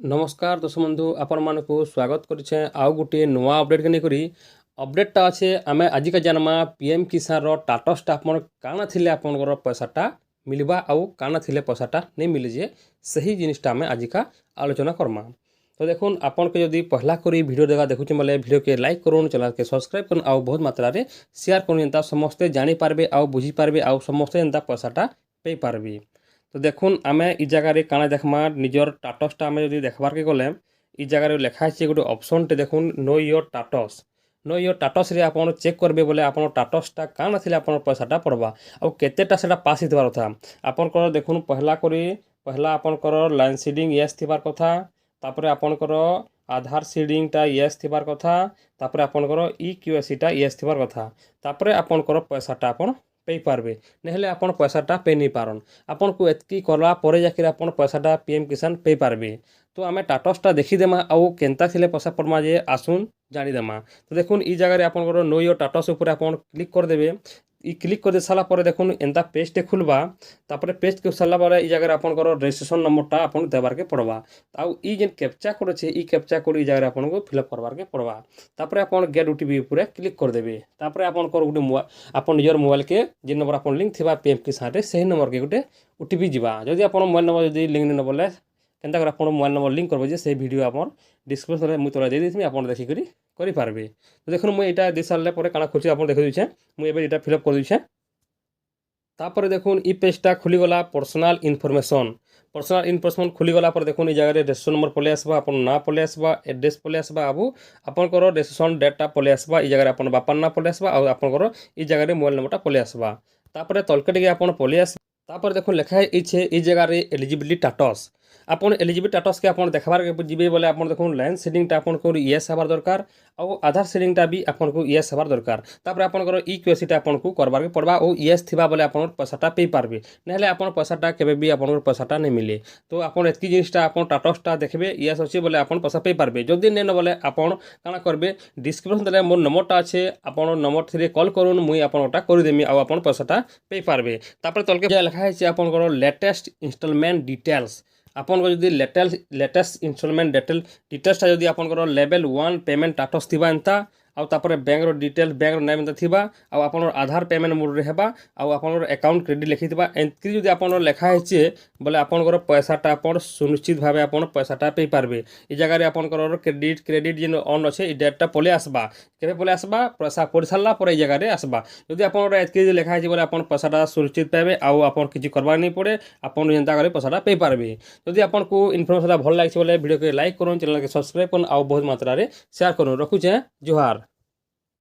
नमस्कार दर्शक बंधु आपण मानक स्वागत करें आउ गोटे नुआ अपडेट के नहीं अपडेटा अच्छे आम आज का जानमा पीएम किसान टाटसटा आप काना थिले आपनकर पैसाटा मिलवा आउ काना थिले पैसाटा नहीं मिले जे सही जिनिसटा आम आज का आलोचना करमा। तो देखुन आपन के जदि पहला करी वीडियो देखा देखुचे बोले वीडियो के लाइक करूँ, चैनल के सब्सक्राइब करूँ, आउ बहुत मात्रा रे शेयर करूँ जेनता समस्ते जानी पारबे आउ बुझी पारबे आउ समस्ते जेनता पैसाटा पे पारबे। तो देखुन आम इ जगार काना देखमा निजर टाटसटा आम जदि देखबार के गले इ जगार लिखाई गोटे ऑप्शन टे देखुन नो योर टाटस रे आपन चेक करबे बोले आपन टाटसटा काना थिले आपन पैसाटा पड़वा आउ केतेटा सेटा पास हितबार कथा आपनकर देखुन पहला आपनकर लाइन सीडिंग यस थिबार कथा तापरे आपनकर आधार सीडिंगटा यस थिबार कथा तापरे आपनकर इक्यूएससीटा यस थिबार कथा तापरे आपनकर पैसाटा आपन पे पारबे नहेले आपन पैसाटा पे नहीं पारन आपन को एतकी करला परे जाकर आपन पैसाटा पीएम किसान पे पारबे। तो आम टाटसटा देखीदेमा आउ केनता थिले पैसा पड़मा जे आसुन जानीदेमा। तो देखुन इ जगार आपन नो योर टाटस उपर आपन क्लिक करदेवे क्लिक कर दे सारा पर देखुन एंता पेज टे खुलबा तापर पेज के सारा पर इ जगह आपनकर रजिस्ट्रेशन नंबरटा आपन देबार के पड़वा आउ इ जेन कैप्चा कोड छे इ कैप्चा कोड इ जगह आपन को फिलअप करबार के पड़वा तापर आपन गेट ओटीपी ऊपर क्लिक कर देबे तापर आपनकर गोटे आपन निजर मोबाइल के जे नंबर आपन लिंक थिबा पीएम किसान रे सही नंबर के गोटे ओटीपी जिबा जदि आपन मोबाइल नंबर जदि लिंक न बोले केनता कर आपन मोबाइल नंबर लिंक करबे जे से वीडियो आपन डिस्क्रिप्शन रे मुई तोला दे देथि आपन देखि करी करि पारबे। तो देखुन मुई एटा दे सारले परे काना खुची आपन देखि दिछे मुई एबे एटा फिलअप कर दिछे तापर देखुन इ पेजटा खुलीगला पर्सनल इनफॉरमेशन खुलीगला पर देखुन इ जगह रजिस्ट्रेशन नंबर पले आसबा आपन ना पले आसबा एड्रेस पले आसबा आबू आपनकर रजिस्ट्रेशन डेटा पले आसबा इ जगह आपन बापार ना पले आसबा आ आपनकर इ जगह मोबाइल नंबरटा पले आसबा तापर तलके टिके आपन पले आसबा तापर देखुन लिखा है इ जगह एलिजिबिलिटी टाटस आपन एलिजिबिलिटी टाटस के आपन देखबार के जिबे बोले आपन देखुन लाइन सेटिंगटा आपन को यस हबार दरकार और आधार सेटिंगटा भी आपन को यस हबार दरकार तापर आपन को इक्यूएससीटा आपन को करबार के पड़बा और यस थिबा बोले आपन पैसाटा पे पारबे नहले आपन पैसाटा केबे भी आपन पैसाटा नहीं मिले। तो आपन एतकी जिनिसटा आपन टाटसटा देखबे यस अछि बोले आपन पैसा पे पारबे जदि नै न बोले आपन काना करबे डिस्क्रिप्शन देले मोर नंबरटा আছে आपन नंबर थ्री कॉल करूँ मुई आपनटा कर देमी आ आपन पैसाटा पे पारबे। तापर तलके लिखा है आपन को लेटेस्ट इंस्टॉलमेंट डिटेल्स आपन को जदि लेटेस्ट इंस्टॉलमेंट डिटेल्सटा जदि आपन लेवल 1 पेमेंट टाटस थिबा एंता आउ तापर बैंक डिटेल्स बैंक नाम एंता थिबा आउ आपन आधार पेमेंट मोड रे हेबा आउ आपन अकाउंट क्रेडिट लिखिथिबा एंतकी जदि आपन लेखा हैचे बोले आपन पैसाटा आपन सुनिश्चित भाबे आपन पैसाटा पे पारबे इ जगह रे आपन क्रेडिट जेन ऑन अछि इ डेटटा पले आसबा केबे पले आसबा पैसा पड़ सारला पर इ जगह रे आसबा जदि आपन एतकी लेखा हैचे बोले आपन पैसाटा सुनिश्चित पाबे आउ आपन किछि करबा नहीं पड़े आपन जेंता करे पैसाटा पे पारबे। जदि आपन को इन्फॉर्मेशन भल लागिछ बोले वीडियो के लाइक करूँ, चैनल के सब्सक्राइब करूँ, आउ बहुत मात्रा रे शेयर करूँ। रखुचे जोहार।